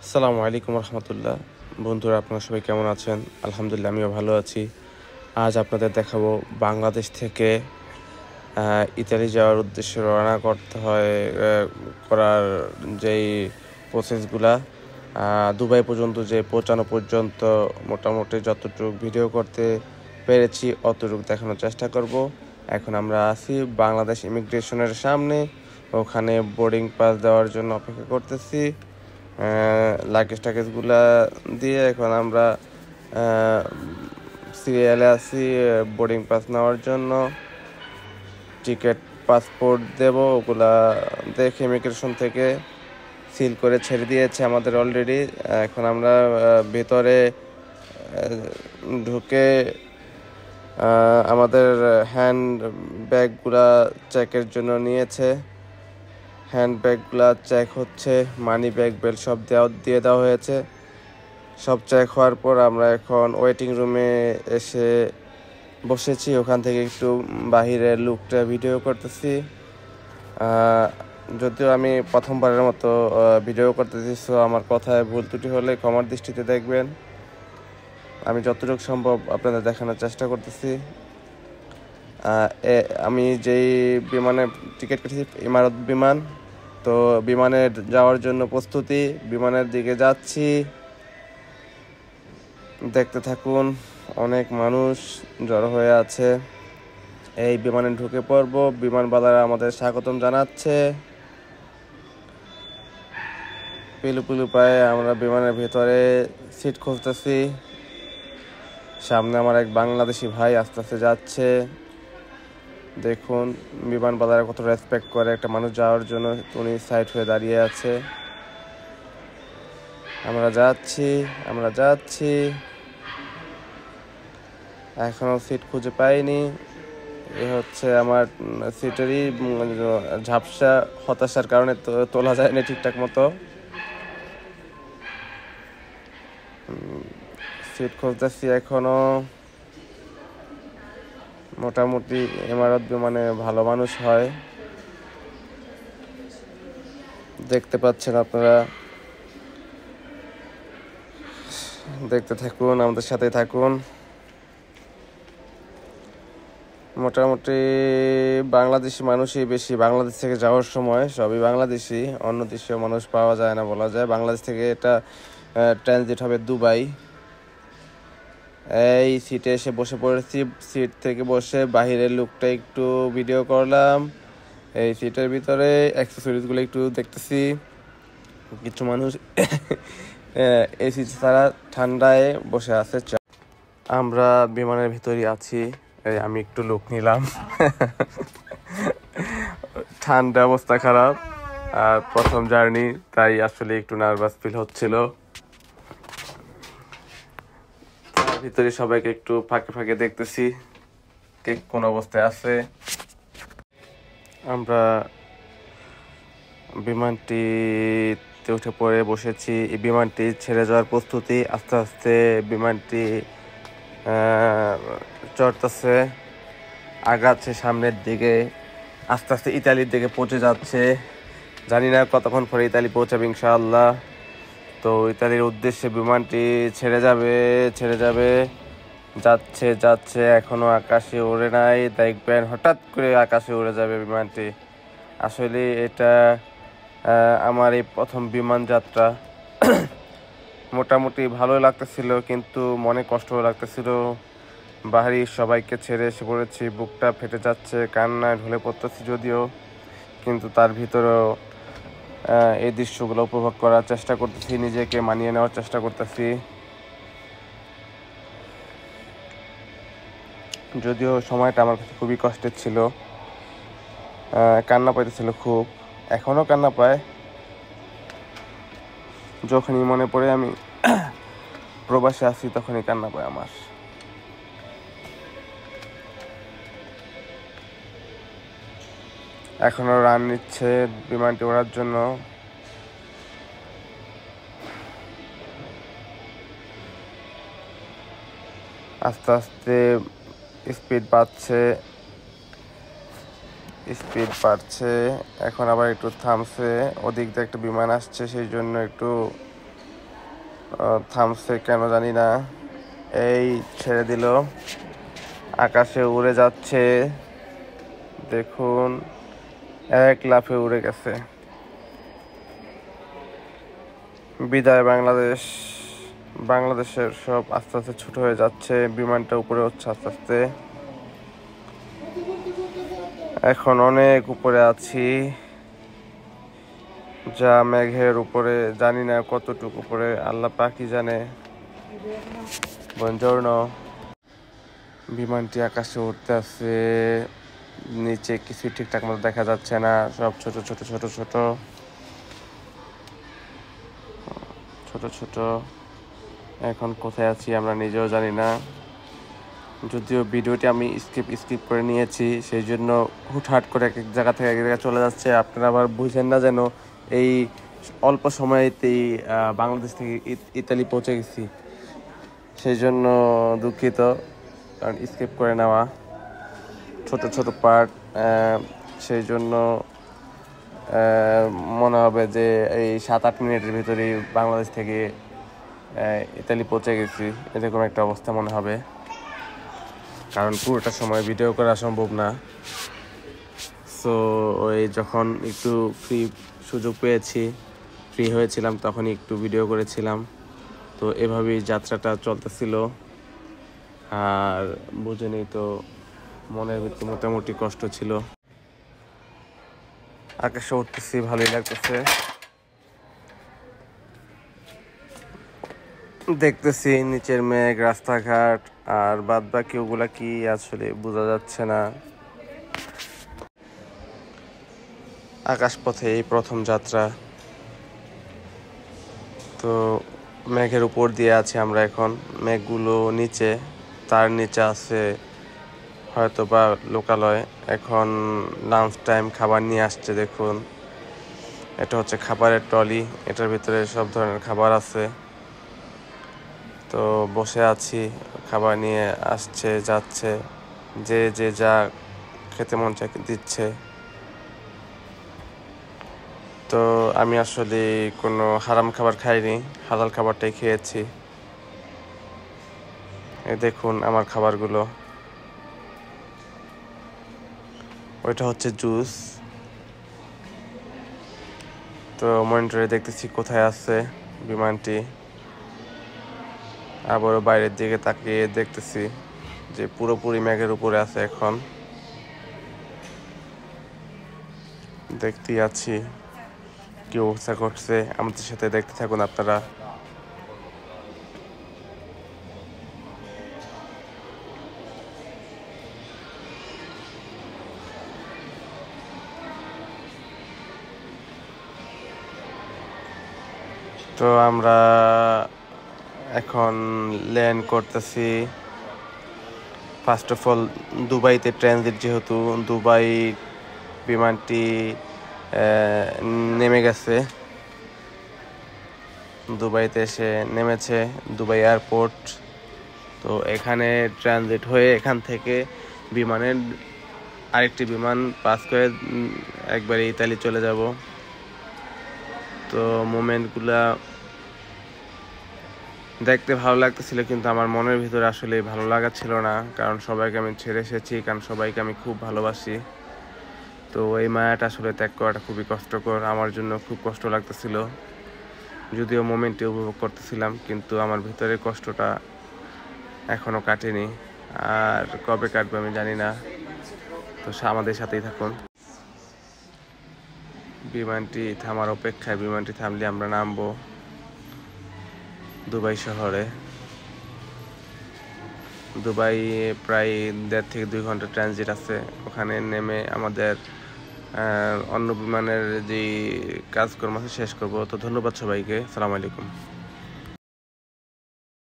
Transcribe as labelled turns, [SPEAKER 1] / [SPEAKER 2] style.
[SPEAKER 1] আসসালামু আলাইকুম রহমতুল্লাহ। বন্ধুরা, আপনারা সবাই কেমন আছেন? আলহামদুলিল্লাহ, আমিও ভালো আছি। আজ আপনাদের দেখাবো বাংলাদেশ থেকে ইতালি যাওয়ার উদ্দেশ্যে রওনা করতে হয় করার যেই প্রসেসগুলা, দুবাই পর্যন্ত যে পৌঁছানো পর্যন্ত মোটামুটি যতটুকু ভিডিও করতে পেরেছি অতটুকু দেখানোর চেষ্টা করব। এখন আমরা আছি বাংলাদেশ ইমিগ্রেশনের সামনে, ওখানে বোর্ডিং পাস দেওয়ার জন্য অপেক্ষা করতেছি। লাগেজগুলা দিয়ে এখন আমরা সিরিয়ালে আছি বোর্ডিং পাস নেওয়ার জন্য। টিকিট পাসপোর্ট দেব, ওগুলা দেখে ইমিগ্রেশন থেকে সিল করে ছেড়ে দিয়েছে আমাদের অলরেডি। এখন আমরা ভেতরে ঢুকে আমাদের হ্যান্ড ব্যাগগুলা চেকের জন্য নিয়েছে। হ্যান্ড ব্যাগগুলা চেক হচ্ছে, মানি ব্যাগ বেল্ট সব দিয়ে দেওয়া হয়েছে। সব চেক হওয়ার পর আমরা এখন ওয়েটিং রুমে এসে বসেছি। ওখান থেকে একটু বাহিরের লুকটা ভিডিও করতেছি। যদিও আমি প্রথমবারের মতো ভিডিও করতেছি, সো আমার কথায় ভুল ত্রুটি হলে ক্ষমার দৃষ্টিতে দেখবেন। আমি যতটুকু সম্ভব আপনাদের দেখানোর চেষ্টা করতেছি। আমি যেই বিমানে টিকিট কেটেছি, ইমারত বিমান, তো বিমানে যাওয়ার জন্য প্রস্তুতি, বিমানের দিকে যাচ্ছি। দেখতে থাকুন, অনেক মানুষ জড়ো হয়ে আছে। এই বিমানে ঢুকে পড়ব। বিমানবালারা আমাদের স্বাগতম জানাচ্ছে। পিলু পিলু পায়ে আমরা বিমানের ভেতরে সিট খুঁজতেছি। সামনে আমার এক বাংলাদেশি ভাই আস্তে আস্তে যাচ্ছে। দেখুন বিমানবালারা কত রেসপেক্ট করে একটা মানুষ যাওয়ার জন্য, উনি সাইড হয়ে দাঁড়িয়ে আছে। আমরা যাচ্ছি। এখনো সিট খুঁজে পাইনি। এ হচ্ছে আমার সিটেরই ঝাপসা, হতাশার কারণে তোলা যায়নি ঠিকঠাক মতো। সিট খুঁজতেছি এখনো। মোটামুটি ইমারত বিমানে ভালো মানুষ হয়, দেখতে পাচ্ছেন আপনারা। দেখতে থাকুন, আমাদের সাথে থাকুন। মোটামুটি বাংলাদেশি মানুষই বেশি। বাংলাদেশ থেকে যাওয়ার সময় সবই বাংলাদেশি, অন্য দেশীয় মানুষ পাওয়া যায় না বলা যায়। বাংলাদেশ থেকে এটা ট্রানজিট হবে দুবাই। এই সিটে এসে বসে পড়েছি। সিট থেকে বসে বাহিরের লুকটা একটু ভিডিও করলাম। এই সিটের ভিতরে অ্যাক্সেসরিজগুলো একটু দেখতেছি। কিছু মানুষ এসি ছাড়া ঠান্ডায় বসে আছে। আমরা বিমানের ভিতরে আছি। আমি একটু লুক নিলাম। ঠান্ডা, অবস্থা খারাপ, আর প্রথম জার্নি, তাই আসলে একটু নার্ভাস ফিল হচ্ছিল। ভিতরে সবাইকে একটু ফাঁকে ফাঁকে দেখতেছি কে কোন অবস্থায় আছে। আমরা বিমানটিতে উঠে পড়ে বসেছি। এই বিমানটি ছেড়ে যাওয়ার প্রস্তুতি। আস্তে আস্তে বিমানটি চড়তেছে, আগাচ্ছে সামনের দিকে। আস্তে আস্তে ইতালির দিকে পৌঁছে যাচ্ছে। জানি না কতক্ষণ পরে ইতালি পৌঁছাবে ইনশাআল্লাহ। তো ইতালির উদ্দেশ্যে বিমানটি ছেড়ে যাবে। যাচ্ছে, এখনো আকাশে ওড়ে নাই। দেখবেন হঠাৎ করে আকাশে উড়ে যাবে বিমানটি। আসলে এটা আমার এই প্রথম বিমান যাত্রা। মোটামুটি ভালো লাগতেছিল, কিন্তু মনে কষ্টও লাগতেছিল। বাড়ির সবাইকে ছেড়ে এসে পড়েছি, বুকটা ফেটে যাচ্ছে, কান্নায় ঢলে পড়তেছি যদিও, কিন্তু তার ভিতরেও এই দৃশ্যগুলো উপভোগ করার চেষ্টা করতেছি, নিজেকে মানিয়ে নেওয়ার চেষ্টা করতেছি। যদিও সময়টা আমার কাছে খুবই কষ্টের ছিল, কান্না পাইতেছিল খুব, এখনও কান্না পায়। যখনই মনে পড়ে আমি প্রবাসে আছি তখনই কান্না পায় আমার। এখনো রান নিচ্ছে বিমানটি ওড়ার জন্য। আস্তে আস্তে স্পিড বাড়ছে। এখন আবার একটু থামছে। ওদিক দিয়ে একটা বিমান আসছে, সেই জন্য একটু থামছে কেন জানি না। এই ছেড়ে দিল, আকাশে উড়ে যাচ্ছে, দেখুন এক লাফে উড়ে গেছে। বিদায় বাংলাদেশ। বাংলাদেশের সব আস্তে আস্তে ছোট হয়ে যাচ্ছে, বিমানটা উপরে হচ্ছে আস্তে আস্তে। এখন অনেক উপরে আছি, যা মেঘের উপরে, জানি না কতটুকু উপরে, আল্লাহ পাকই জানে। বনজর্নো। বিমানটি আকাশে উঠতে আছে, নিচে কিছুই ঠিকঠাক মতো দেখা যাচ্ছে না, সব ছোট ছোট ছোট ছোট ছোট ছোট। এখন কোথায় আছি আমরা নিজেও জানি না। যদিও ভিডিওটি আমি স্কিপ করে নিয়েছি, সেই জন্য হুটহাট করে এক এক জায়গা থেকে এক জায়গায় চলে যাচ্ছে। আপনারা আবার বুঝেন না যেন এই অল্প সময়েতেই বাংলাদেশ থেকে ইতালি পৌঁছে গেছি, সেই জন্য দুঃখিত। কারণ স্কিপ করে নেওয়া ছোট ছোট পার্ট, সেই জন্য মনে হবে যে এই 7-8 মিনিটের ভিতরেই বাংলাদেশ থেকে ইতালি পৌঁছে গেছি, এরকম একটা অবস্থা মনে হবে। কারণ পুরোটা সময় ভিডিও করা সম্ভব না। সো ওই যখন একটু সুযোগ পেয়েছি, ফ্রি হয়েছিলাম, তখনই একটু ভিডিও করেছিলাম। তো এভাবেই যাত্রাটা চলতেছিল। আর বুঝেনি তো, মনের ভিতরে মোটামুটি কষ্ট ছিল। আকাশে উঠতেছি, ভালোই লাগতেছে। দেখতেছি নিচের মেঘ, রাস্তাঘাট, আর বাদ বাকি ওগুলা কি আসলে বোঝা যাচ্ছে না। আকাশপথে এই প্রথম যাত্রা। তো মেঘের উপর দিয়ে আছি আমরা এখন, মেঘগুলো নিচে, তার নিচে আছে হয়তো বা লোকালয়। এখন লাঞ্চ টাইম, খাবার নিয়ে আসছে দেখুন। এটা হচ্ছে খাবারের ট্রলি, এটার ভিতরে সব ধরনের খাবার আছে। তো বসে আছি, খাবার নিয়ে আসছে যাচ্ছে, যে যে যা খেতে মন চায় দিচ্ছে। তো আমি আসলে কোনো হারাম খাবার খাইনি, হালাল খাবারটাই খেয়েছি। এই দেখুন আমার খাবারগুলো। ওইটা হচ্ছে জুস। তো মনিটরে দেখতেছি কোথায় আছে বিমানটি। আবারও বাইরের দিকে তাকিয়ে দেখতেছি যে পুরোপুরি মেঘের উপরে আছে। এখন দেখতেই আছি কি অবস্থা ঘটছে, আমাদের সাথে দেখতে থাকুন আপনারা। তো আমরা এখন ল্যান্ড করতেছি। ফার্স্ট অফ অল দুবাইতে ট্রানজিট, যেহেতু দুবাই বিমানটি নেমে গেছে, দুবাইতে এসে নেমেছে, দুবাই এয়ারপোর্ট। তো এখানে ট্রানজিট হয়ে এখান থেকে বিমানের আরেকটি বিমান পাস করে একবারে ইতালি চলে যাব। তো মোমেন্টগুলা দেখতে ভালো লাগতেছিল, কিন্তু আমার মনের ভিতরে আসলে ভালো লাগা ছিল না, কারণ সবাইকে আমি ছেড়ে এসেছি, কারণ সবাইকে আমি খুব ভালোবাসি। তো এই মায়াটা আসলে ত্যাগ করাটা খুবই কষ্টকর, আমার জন্য খুব কষ্ট লাগতেছিল। যদিও মোমেন্টে উপভোগ করতেছিলাম, কিন্তু আমার ভিতরে কষ্টটা এখনও কাটেনি, আর কবে কাটবে আমি জানি না। তো আমাদের সাথেই থাকুন। বিমানটি থামার অপেক্ষায়, বিমানটি থামলে আমরা নামবো দুবাই শহরে। দুবাই প্রায় 1.5 থেকে 2 ঘন্টা ট্রানজিট আছে, ওখানে নেমে আমাদের অন্য বিমানের যে কাজকর্ম আছে শেষ করব। তো ধন্যবাদ সবাইকে, আসসালামু আলাইকুম।